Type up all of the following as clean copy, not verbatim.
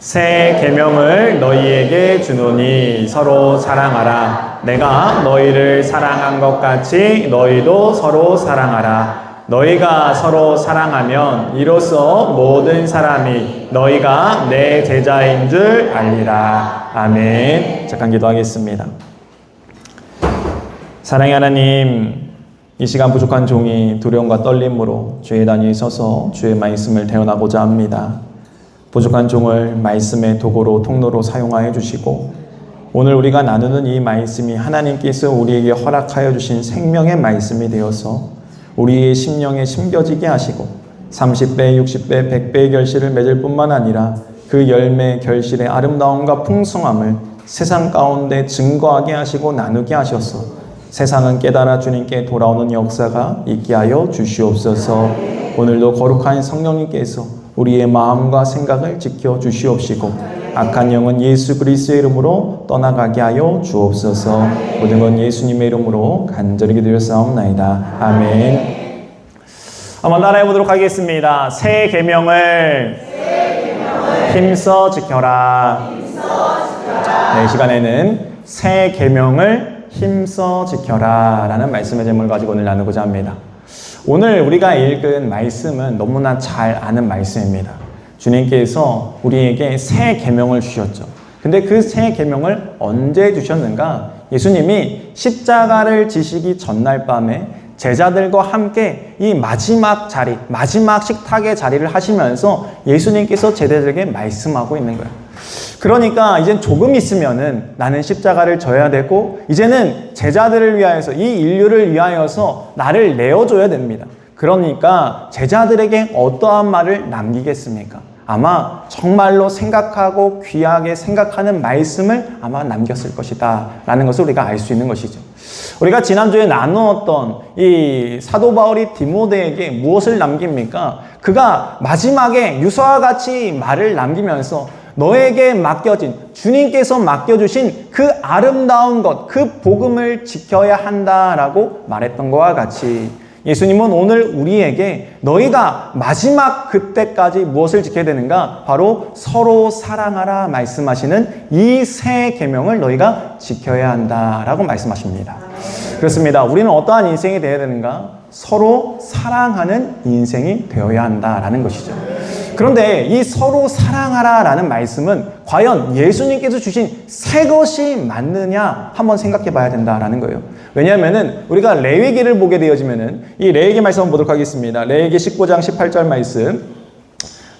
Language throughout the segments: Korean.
새 계명을 너희에게 주노니 서로 사랑하라. 내가 너희를 사랑한 것 같이 너희도 서로 사랑하라. 너희가 서로 사랑하면 이로써 모든 사람이 너희가 내 제자인 줄 알리라. 아멘. 잠깐 기도하겠습니다. 사랑의 하나님, 이 시간 부족한 종이 두려움과 떨림으로 주의 단위에 서서 주의 말씀을 대언하고자 합니다. 부족한 종을 말씀의 도구로 통로로 사용하여 주시고, 오늘 우리가 나누는 이 말씀이 하나님께서 우리에게 허락하여 주신 생명의 말씀이 되어서 우리의 심령에 심겨지게 하시고 30배, 60배, 100배의 결실을 맺을 뿐만 아니라 그 열매 결실의 아름다움과 풍성함을 세상 가운데 증거하게 하시고 나누게 하셔서 세상은 깨달아 주님께 돌아오는 역사가 있게 하여 주시옵소서. 오늘도 거룩한 성령님께서 우리의 마음과 생각을 지켜 주시옵시고 악한 영은 예수 그리스도의 이름으로 떠나가게 하여 주옵소서. 모든 건 예수님의 이름으로 간절히 기도하옵나이다. 아멘. 한번 따라해 보도록 하겠습니다. 새 계명을 힘써 지켜라. 네, 이 시간에는 새 계명을 힘써 지켜라 라는 말씀의 제목을 가지고 오늘 나누고자 합니다. 오늘 우리가 읽은 말씀은 너무나 잘 아는 말씀입니다. 주님께서 우리에게 새 계명을 주셨죠. 근데 그 새 계명을 언제 주셨는가? 예수님이 십자가를 지시기 전날 밤에 제자들과 함께 이 마지막 자리, 마지막 식탁의 자리를 하시면서 예수님께서 제자들에게 말씀하고 있는 거예요. 그러니까 이젠 조금 있으면은 나는 십자가를 져야 되고 이제는 제자들을 위하여서, 이 인류를 위하여서 나를 내어줘야 됩니다. 그러니까 제자들에게 어떠한 말을 남기겠습니까? 아마 정말로 생각하고 귀하게 생각하는 말씀을 아마 남겼을 것이다 라는 것을 우리가 알 수 있는 것이죠. 우리가 지난주에 나누었던 이 사도 바울이 디모데에게 무엇을 남깁니까? 그가 마지막에 유서와 같이 말을 남기면서 너에게 맡겨진, 주님께서 맡겨주신 그 아름다운 것, 그 복음을 지켜야 한다라고 말했던 것과 같이 예수님은 오늘 우리에게 너희가 마지막 그때까지 무엇을 지켜야 되는가? 바로 서로 사랑하라 말씀하시는 이 새 계명을 너희가 지켜야 한다라고 말씀하십니다. 그렇습니다. 우리는 어떠한 인생이 되어야 되는가? 서로 사랑하는 인생이 되어야 한다라는 것이죠. 그런데 이 서로 사랑하라 라는 말씀은 과연 예수님께서 주신 새 것이 맞느냐 한번 생각해 봐야 된다라는 거예요. 왜냐하면은 우리가 레위기를 보게 되어지면은 이 레위기 말씀 한번 보도록 하겠습니다. 레위기 19장 18절 말씀.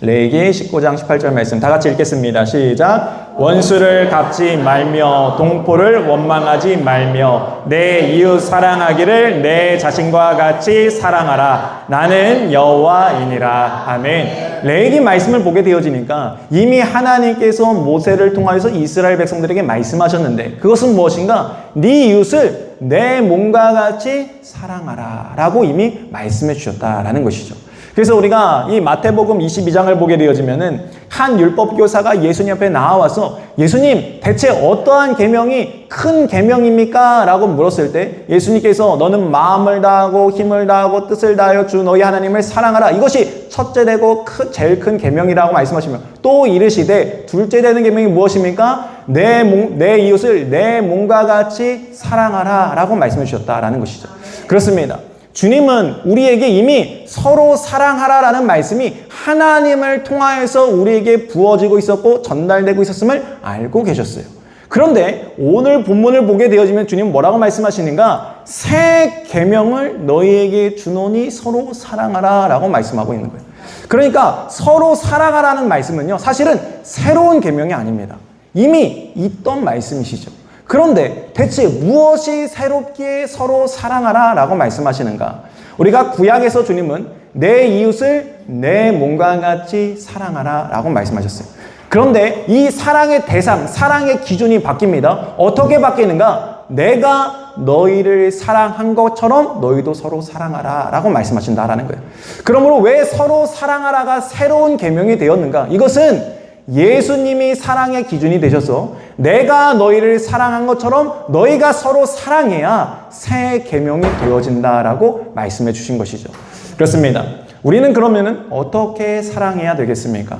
레위기 19장 18절 말씀 다 같이 읽겠습니다. 시작. 원수를 갚지 말며 동포를 원망하지 말며 내 이웃 사랑하기를 내 자신과 같이 사랑하라. 나는 여호와이니라. 아멘. 레위기 말씀을 보게 되어지니까 이미 하나님께서 모세를 통하여서 이스라엘 백성들에게 말씀하셨는데 그것은 무엇인가? 네 이웃을 내 몸과 같이 사랑하라 라고 이미 말씀해 주셨다라는 것이죠. 그래서 우리가 이 마태복음 22장을 보게 되어지면은 한 율법교사가 예수님 앞에 나와서 예수님 대체 어떠한 계명이 큰 계명입니까? 라고 물었을 때 예수님께서 너는 마음을 다하고 힘을 다하고 뜻을 다하여 주 너희 하나님을 사랑하라. 이것이 첫째 되고 제일 큰 계명이라고 말씀하시며 또 이르시되 둘째 되는 계명이 무엇입니까? 내 이웃을 내 몸과 같이 사랑하라 라고 말씀해 주셨다라는 것이죠. 그렇습니다. 주님은 우리에게 이미 서로 사랑하라라는 말씀이 하나님을 통하여서 우리에게 부어지고 있었고 전달되고 있었음을 알고 계셨어요. 그런데 오늘 본문을 보게 되어지면 주님은 뭐라고 말씀하시는가? 새 계명을 너희에게 주노니 서로 사랑하라라고 말씀하고 있는 거예요. 그러니까 서로 사랑하라는 말씀은요, 사실은 새로운 계명이 아닙니다. 이미 있던 말씀이시죠. 그런데 대체 무엇이 새롭게 서로 사랑하라 라고 말씀하시는가? 우리가 구약에서 주님은 내 이웃을 내 몸과 같이 사랑하라 라고 말씀하셨어요. 그런데 이 사랑의 대상, 사랑의 기준이 바뀝니다. 어떻게 바뀌는가? 내가 너희를 사랑한 것처럼 너희도 서로 사랑하라 라고 말씀하신다라는 거예요. 그러므로 왜 서로 사랑하라가 새로운 계명이 되었는가? 이것은 예수님이 사랑의 기준이 되셔서 내가 너희를 사랑한 것처럼 너희가 서로 사랑해야 새 계명이 되어진다라고 말씀해 주신 것이죠. 그렇습니다. 우리는 그러면은 어떻게 사랑해야 되겠습니까?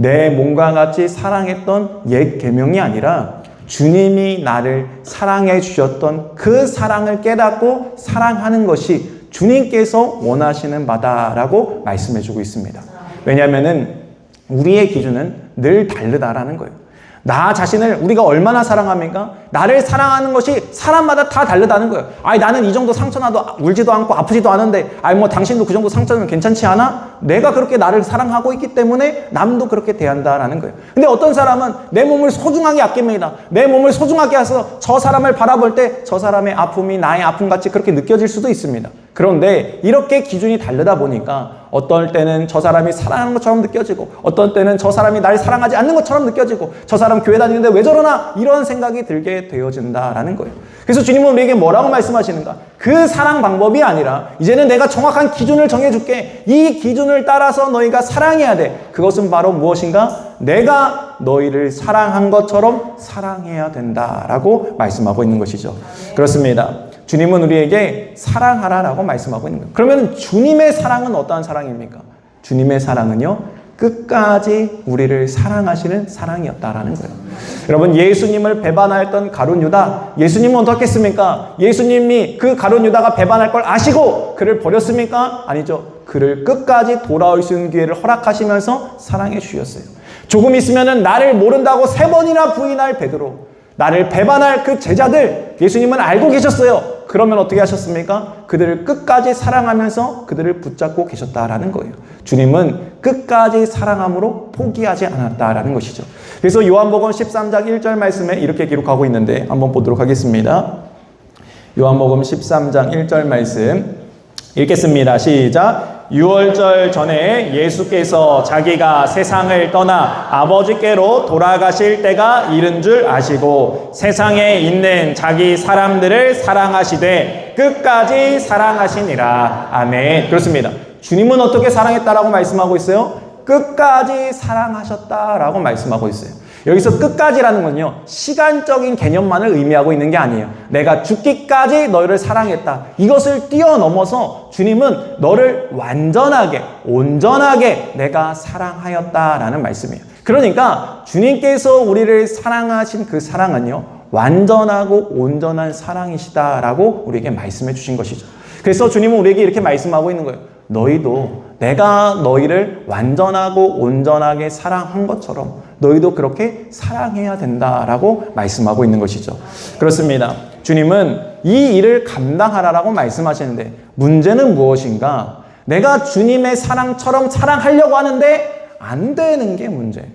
내 몸과 같이 사랑했던 옛 계명이 아니라 주님이 나를 사랑해 주셨던 그 사랑을 깨닫고 사랑하는 것이 주님께서 원하시는 바다라고 말씀해 주고 있습니다. 왜냐하면은 우리의 기준은 늘 다르다라는 거예요. 나 자신을 우리가 얼마나 사랑합니까? 나를 사랑하는 것이 사람마다 다 다르다는 거예요. 아니, 나는 이 정도 상처 나도 울지도 않고 아프지도 않은데, 아니, 뭐 당신도 그 정도 상처면 괜찮지 않아? 내가 그렇게 나를 사랑하고 있기 때문에 남도 그렇게 대한다라는 거예요. 근데 어떤 사람은 내 몸을 소중하게 아낍니다. 내 몸을 소중하게 해서 저 사람을 바라볼 때 저 사람의 아픔이 나의 아픔같이 그렇게 느껴질 수도 있습니다. 그런데 이렇게 기준이 다르다 보니까 어떨 때는 저 사람이 사랑하는 것처럼 느껴지고, 어떤 때는 저 사람이 날 사랑하지 않는 것처럼 느껴지고, 저 사람 교회 다니는데 왜 저러나 이런 생각이 들게 되어진다라는 거예요. 그래서 주님은 우리에게 뭐라고 말씀하시는가? 그 사랑 방법이 아니라 이제는 내가 정확한 기준을 정해줄게. 이 기준을 따라서 너희가 사랑해야 돼. 그것은 바로 무엇인가? 내가 너희를 사랑한 것처럼 사랑해야 된다라고 말씀하고 있는 것이죠. 그렇습니다. 주님은 우리에게 사랑하라라고 말씀하고 있는 거예요. 그러면 주님의 사랑은 어떠한 사랑입니까? 주님의 사랑은요, 끝까지 우리를 사랑하시는 사랑이었다라는 거예요. 여러분, 예수님을 배반하였던 가룟 유다, 예수님은 어떻게 했습니까? 예수님이 그 가룟 유다가 배반할 걸 아시고 그를 버렸습니까? 아니죠. 그를 끝까지 돌아올 수 있는 기회를 허락하시면서 사랑해 주셨어요. 조금 있으면은 나를 모른다고 3번이나 부인할 베드로, 나를 배반할 그 제자들, 예수님은 알고 계셨어요. 그러면 어떻게 하셨습니까? 그들을 끝까지 사랑하면서 그들을 붙잡고 계셨다라는 거예요. 주님은 끝까지 사랑함으로 포기하지 않았다라는 것이죠. 그래서 요한복음 13장 1절 말씀에 이렇게 기록하고 있는데 한번 보도록 하겠습니다. 요한복음 13장 1절 말씀 읽겠습니다. 시작. 6월절 전에 예수께서 자기가 세상을 떠나 아버지께로 돌아가실 때가 이른 줄 아시고 세상에 있는 자기 사람들을 사랑하시되 끝까지 사랑하시니라. 아멘. 그렇습니다. 주님은 어떻게 사랑했다라고 말씀하고 있어요? 끝까지 사랑하셨다라고 말씀하고 있어요. 여기서 끝까지라는 건요, 시간적인 개념만을 의미하고 있는 게 아니에요. 내가 죽기까지 너희를 사랑했다. 이것을 뛰어넘어서 주님은 너를 완전하게, 온전하게 내가 사랑하였다라는 말씀이에요. 그러니까 주님께서 우리를 사랑하신 그 사랑은요, 완전하고 온전한 사랑이시다라고 우리에게 말씀해 주신 것이죠. 그래서 주님은 우리에게 이렇게 말씀하고 있는 거예요. 너희도 내가 너희를 완전하고 온전하게 사랑한 것처럼 너희도 그렇게 사랑해야 된다라고 말씀하고 있는 것이죠. 그렇습니다. 주님은 이 일을 감당하라라고 말씀하시는데 문제는 무엇인가? 내가 주님의 사랑처럼 사랑하려고 하는데 안 되는 게 문제예요.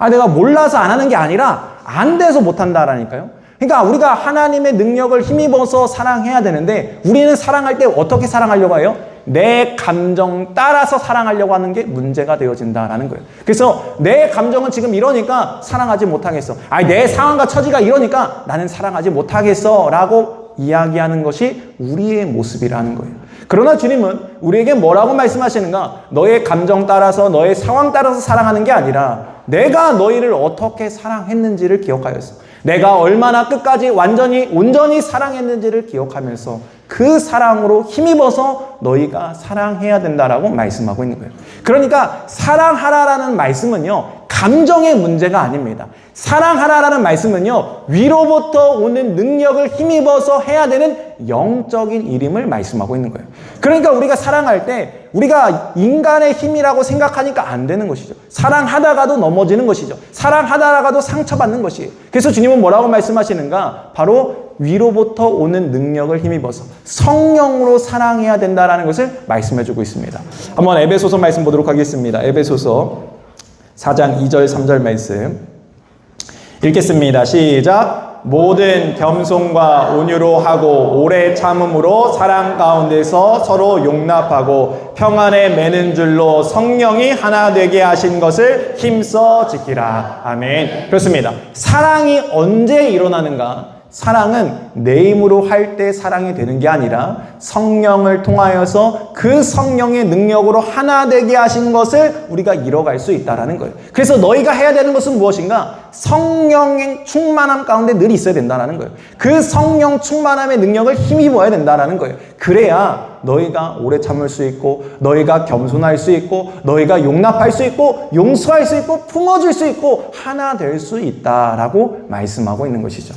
내가 몰라서 안 하는 게 아니라 안 돼서 못 한다라니까요. 그러니까 우리가 하나님의 능력을 힘입어서 사랑해야 되는데 우리는 사랑할 때 어떻게 사랑하려고 해요? 내 감정 따라서 사랑하려고 하는 게 문제가 되어진다라는 거예요. 그래서 내 감정은 지금 이러니까 사랑하지 못하겠어. 내 상황과 처지가 이러니까 나는 사랑하지 못하겠어 라고 이야기하는 것이 우리의 모습이라는 거예요. 그러나 주님은 우리에게 뭐라고 말씀하시는가? 너의 감정 따라서 너의 상황 따라서 사랑하는 게 아니라 내가 너희를 어떻게 사랑했는지를 기억하였어. 내가 얼마나 끝까지 완전히 온전히 사랑했는지를 기억하면서 그 사랑으로 힘입어서 너희가 사랑해야 된다라고 말씀하고 있는 거예요. 그러니까 사랑하라라는 말씀은요, 감정의 문제가 아닙니다. 사랑하라라는 말씀은요, 위로부터 오는 능력을 힘입어서 해야 되는 영적인 일임을 말씀하고 있는 거예요. 그러니까 우리가 사랑할 때 우리가 인간의 힘이라고 생각하니까 안 되는 것이죠. 사랑하다가도 넘어지는 것이죠. 사랑하다가도 상처받는 것이에요. 그래서 주님은 뭐라고 말씀하시는가? 바로 위로부터 오는 능력을 힘입어서 성령으로 사랑해야 된다는 것을 말씀해주고 있습니다. 한번 에베소서 말씀 보도록 하겠습니다. 에베소서 4장 2절 3절 말씀 읽겠습니다. 시작. 모든 겸손과 온유로 하고 오래 참음으로 사랑 가운데서 서로 용납하고 평안에 매는 줄로 성령이 하나 되게 하신 것을 힘써 지키라. 아멘. 그렇습니다. 사랑이 언제 일어나는가? 사랑은 내 힘으로 할 때 사랑이 되는 게 아니라 성령을 통하여서 그 성령의 능력으로 하나 되게 하신 것을 우리가 이뤄갈 수 있다는 거예요. 그래서 너희가 해야 되는 것은 무엇인가? 성령의 충만함 가운데 늘 있어야 된다는 거예요. 그 성령 충만함의 능력을 힘입어야 된다는 거예요. 그래야 너희가 오래 참을 수 있고, 너희가 겸손할 수 있고, 너희가 용납할 수 있고, 용서할 수 있고, 품어줄 수 있고, 하나 될 수 있다라고 말씀하고 있는 것이죠.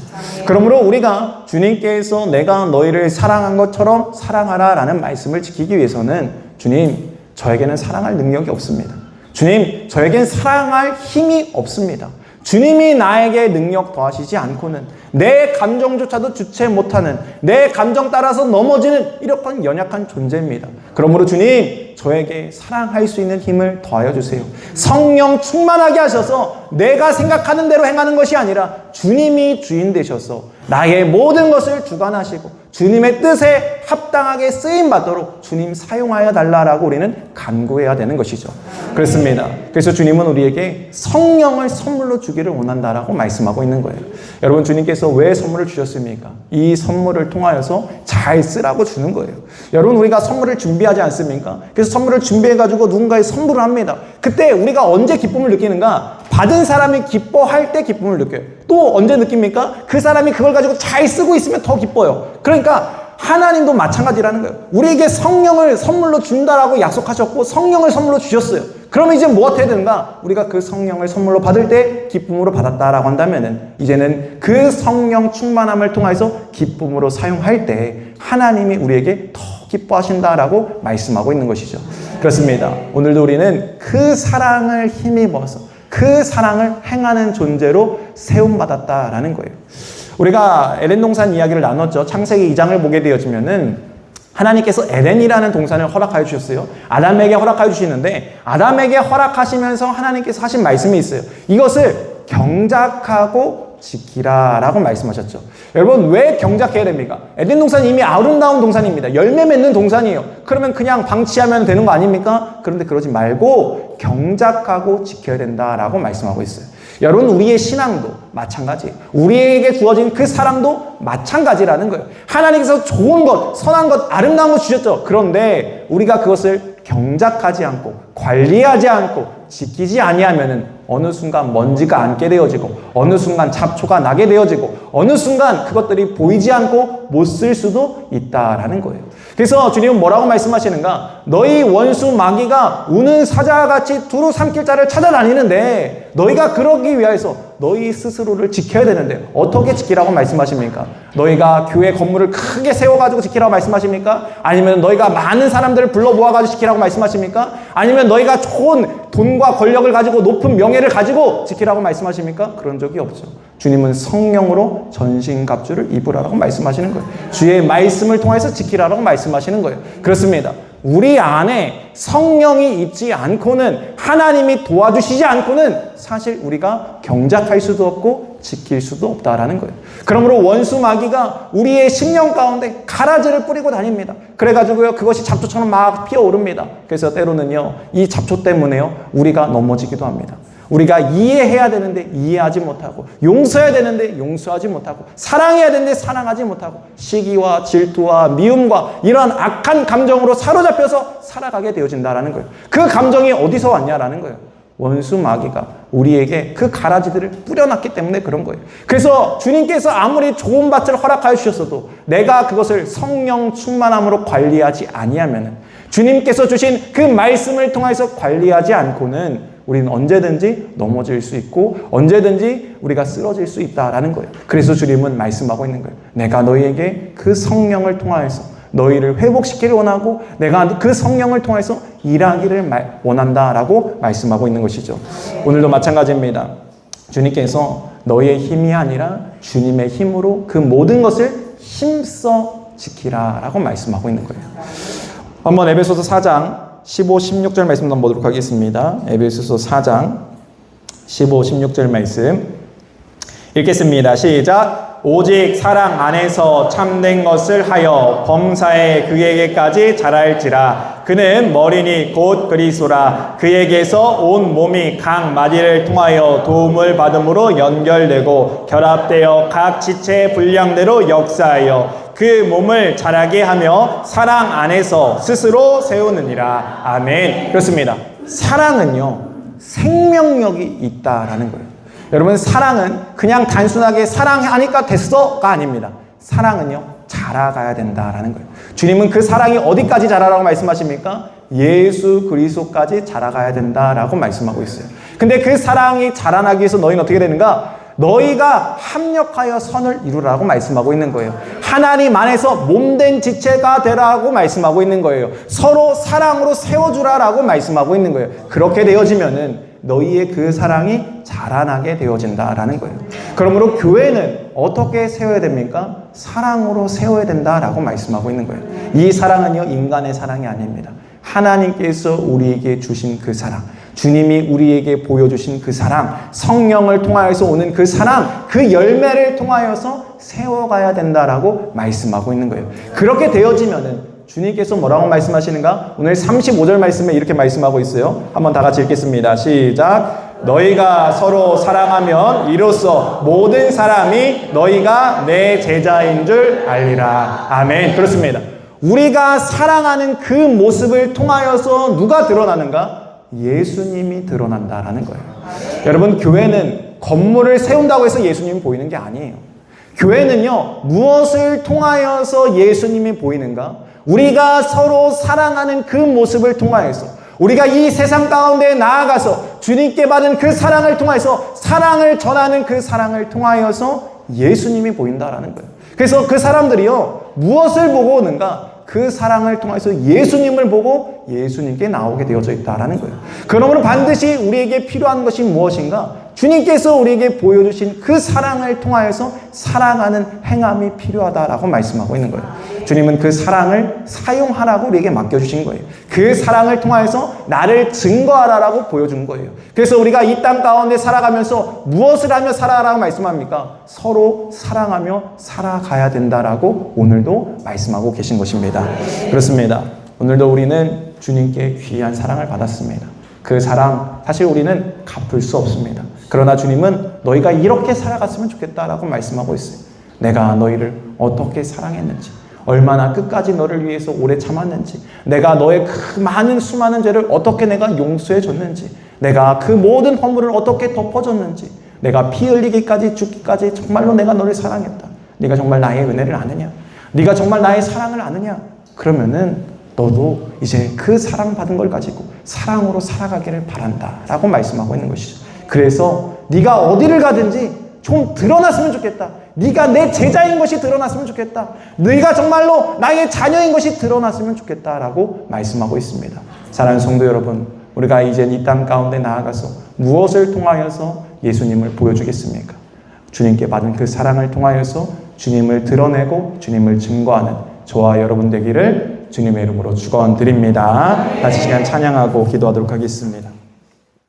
그러므로 우리가 주님께서 내가 너희를 사랑한 것처럼 사랑하라 라는 말씀을 지키기 위해서는 주님, 저에게는 사랑할 능력이 없습니다. 주님, 저에겐 사랑할 힘이 없습니다. 주님이 나에게 능력 더하시지 않고는 내 감정조차도 주체 못하는, 내 감정 따라서 넘어지는 이렇게 연약한 존재입니다. 그러므로 주님, 저에게 사랑할 수 있는 힘을 더하여 주세요. 성령 충만하게 하셔서 내가 생각하는 대로 행하는 것이 아니라 주님이 주인 되셔서 나의 모든 것을 주관하시고 주님의 뜻에 합당하게 쓰임받도록 주님 사용하여 달라라고 우리는 간구해야 되는 것이죠. 그렇습니다. 그래서 주님은 우리에게 성령을 선물로 주기를 원한다라고 말씀하고 있는 거예요. 여러분, 주님께서 왜 선물을 주셨습니까? 이 선물을 통하여서 잘 쓰라고 주는 거예요. 여러분, 우리가 선물을 준비하지 않습니까? 그래서 선물을 준비해가지고 누군가에 선물을 합니다. 그때 우리가 언제 기쁨을 느끼는가? 받은 사람이 기뻐할 때 기쁨을 느껴요. 또 언제 느낍니까? 그 사람이 그걸 가지고 잘 쓰고 있으면 더 기뻐요. 그러니까 하나님도 마찬가지라는 거예요. 우리에게 성령을 선물로 준다라고 약속하셨고 성령을 선물로 주셨어요. 그러면 이제 뭐 어떻게 되는가? 우리가 그 성령을 선물로 받을 때 기쁨으로 받았다라고 한다면은 이제는 그 성령 충만함을 통해서 기쁨으로 사용할 때 하나님이 우리에게 더 기뻐하신다라고 말씀하고 있는 것이죠. 그렇습니다. 오늘도 우리는 그 사랑을 힘입어서 그 사랑을 행하는 존재로 세움받았다라는 거예요. 우리가 에덴 동산 이야기를 나눴죠. 창세기 2장을 보게 되어지면은 하나님께서 에덴이라는 동산을 허락하여 주셨어요. 아담에게 허락하여 주시는데 아담에게 허락하시면서 하나님께서 하신 말씀이 있어요. 이것을 경작하고 지키라 라고 말씀하셨죠. 여러분, 왜 경작해야 됩니까? 에덴 동산은 이미 아름다운 동산입니다. 열매 맺는 동산이에요. 그러면 그냥 방치하면 되는 거 아닙니까? 그런데 그러지 말고 경작하고 지켜야 된다라고 말씀하고 있어요. 여러분, 우리의 신앙도 마찬가지예요. 우리에게 주어진 그 사랑도 마찬가지라는 거예요. 하나님께서 좋은 것, 선한 것, 아름다운 것 주셨죠. 그런데 우리가 그것을 경작하지 않고 관리하지 않고 지키지 아니하면은 어느 순간 먼지가 앉게 되어지고 어느 순간 잡초가 나게 되어지고 어느 순간 그것들이 보이지 않고 못 쓸 수도 있다라는 거예요. 그래서 주님은 뭐라고 말씀하시는가? 너희 원수 마귀가 우는 사자와 같이 두루 삼킬 자를 찾아다니는데 너희가 그러기 위해서 너희 스스로를 지켜야 되는데 어떻게 지키라고 말씀하십니까? 너희가 교회 건물을 크게 세워가지고 지키라고 말씀하십니까? 아니면 너희가 많은 사람들을 불러 모아가지고 지키라고 말씀하십니까? 아니면 너희가 좋은 돈과 권력을 가지고 높은 명예를 가지고 지키라고 말씀하십니까? 그런 적이 없죠. 주님은 성령으로 전신갑주를 입으라고 말씀하시는 거예요. 주의 말씀을 통해서 지키라고 말씀하시는 거예요. 그렇습니다. 우리 안에 성령이 있지 않고는 하나님이 도와주시지 않고는 사실 우리가 경작할 수도 없고 지킬 수도 없다라는 거예요. 그러므로 원수 마귀가 우리의 심령 가운데 가라지를 뿌리고 다닙니다. 그래가지고요, 그것이 잡초처럼 막 피어오릅니다. 그래서 때로는요, 이 잡초 때문에요, 우리가 넘어지기도 합니다. 우리가 이해해야 되는데 이해하지 못하고, 용서해야 되는데 용서하지 못하고, 사랑해야 되는데 사랑하지 못하고, 시기와 질투와 미움과 이러한 악한 감정으로 사로잡혀서 살아가게 되어진다라는 거예요. 그 감정이 어디서 왔냐라는 거예요. 원수 마귀가 우리에게 그 가라지들을 뿌려놨기 때문에 그런 거예요. 그래서 주님께서 아무리 좋은 밭을 허락하여 주셨어도 내가 그것을 성령 충만함으로 관리하지 아니하면은, 주님께서 주신 그 말씀을 통해서 관리하지 않고는 우리는 언제든지 넘어질 수 있고 언제든지 우리가 쓰러질 수 있다라는 거예요. 그래서 주님은 말씀하고 있는 거예요. 내가 너희에게 그 성령을 통하여서 너희를 회복시키기를 원하고 내가 그 성령을 통해서 일하기를 원한다라고 말씀하고 있는 것이죠. 오늘도 마찬가지입니다. 주님께서 너희의 힘이 아니라 주님의 힘으로 그 모든 것을 힘써 지키라라고 말씀하고 있는 거예요. 한번 에베소서 4장 15, 16절 말씀 한번 보도록 하겠습니다. 에베소서 4장 15, 16절 말씀 읽겠습니다. 시작. 오직 사랑 안에서 참된 것을 하여 범사에 그에게까지 자랄지라. 그는 머리니 곧 그리스도라. 그에게서 온 몸이 각 마디를 통하여 도움을 받음으로 연결되고 결합되어 각 지체의 분량대로 역사하여 그 몸을 자라게 하며 사랑 안에서 스스로 세우느니라. 아멘. 그렇습니다. 사랑은요, 생명력이 있다라는 거예요. 여러분, 사랑은 그냥 단순하게 사랑하니까 됐어가 아닙니다. 사랑은요, 자라가야 된다라는 거예요. 주님은 그 사랑이 어디까지 자라라고 말씀하십니까? 예수 그리스도까지 자라가야 된다라고 말씀하고 있어요. 근데 그 사랑이 자라나기 위해서 너희는 어떻게 되는가? 너희가 합력하여 선을 이루라고 말씀하고 있는 거예요. 하나님 안에서 몸된 지체가 되라고 말씀하고 있는 거예요. 서로 사랑으로 세워주라라고 말씀하고 있는 거예요. 그렇게 되어지면은 너희의 그 사랑이 자라나게 되어진다라는 거예요. 그러므로 교회는 어떻게 세워야 됩니까? 사랑으로 세워야 된다라고 말씀하고 있는 거예요. 이 사랑은요, 인간의 사랑이 아닙니다. 하나님께서 우리에게 주신 그 사랑, 주님이 우리에게 보여주신 그 사랑, 성령을 통하여서 오는 그 사랑, 그 열매를 통하여서 세워가야 된다라고 말씀하고 있는 거예요. 그렇게 되어지면은 주님께서 뭐라고 말씀하시는가? 오늘 35절 말씀에 이렇게 말씀하고 있어요. 한번 다 같이 읽겠습니다. 시작. 너희가 서로 사랑하면 이로써 모든 사람이 너희가 내 제자인 줄 알리라. 아멘. 그렇습니다. 우리가 사랑하는 그 모습을 통하여서 누가 드러나는가? 예수님이 드러난다라는 거예요. 여러분, 교회는 건물을 세운다고 해서 예수님이 보이는 게 아니에요. 교회는요, 무엇을 통하여서 예수님이 보이는가? 우리가 서로 사랑하는 그 모습을 통하여서, 우리가 이 세상 가운데 나아가서 주님께 받은 그 사랑을 통하여서 사랑을 전하는 그 사랑을 통하여서 예수님이 보인다라는 거예요. 그래서 그 사람들이요, 무엇을 보고 오는가? 그 사랑을 통해서 예수님을 보고 예수님께 나오게 되어져 있다라는 거예요. 그러므로 반드시 우리에게 필요한 것이 무엇인가? 주님께서 우리에게 보여주신 그 사랑을 통하여서 사랑하는 행함이 필요하다라고 말씀하고 있는 거예요. 주님은 그 사랑을 사용하라고 우리에게 맡겨주신 거예요. 그 사랑을 통하여서 나를 증거하라라고 보여준 거예요. 그래서 우리가 이 땅 가운데 살아가면서 무엇을 하며 살아가라고 말씀합니까? 서로 사랑하며 살아가야 된다라고 오늘도 말씀하고 계신 것입니다. 그렇습니다. 오늘도 우리는 주님께 귀한 사랑을 받았습니다. 그 사랑 사실 우리는 갚을 수 없습니다. 그러나 주님은 너희가 이렇게 살아갔으면 좋겠다라고 말씀하고 있어요. 내가 너희를 어떻게 사랑했는지, 얼마나 끝까지 너를 위해서 오래 참았는지, 내가 너의 그 많은 수많은 죄를 어떻게 내가 용서해 줬는지, 내가 그 모든 허물을 어떻게 덮어줬는지, 내가 피 흘리기까지 죽기까지 정말로 내가 너를 사랑했다. 네가 정말 나의 은혜를 아느냐? 네가 정말 나의 사랑을 아느냐? 그러면은 너도 이제 그 사랑받은 걸 가지고 사랑으로 살아가기를 바란다 라고 말씀하고 있는 것이죠. 그래서 네가 어디를 가든지 좀 드러났으면 좋겠다. 네가 내 제자인 것이 드러났으면 좋겠다. 네가 정말로 나의 자녀인 것이 드러났으면 좋겠다라고 말씀하고 있습니다. 사랑하는 성도 여러분, 우리가 이제 이 땅 가운데 나아가서 무엇을 통하여서 예수님을 보여주겠습니까? 주님께 받은 그 사랑을 통하여서 주님을 드러내고 주님을 증거하는 저와 여러분 되기를 주님의 이름으로 축원드립니다. 다시 시간 찬양하고 기도하도록 하겠습니다.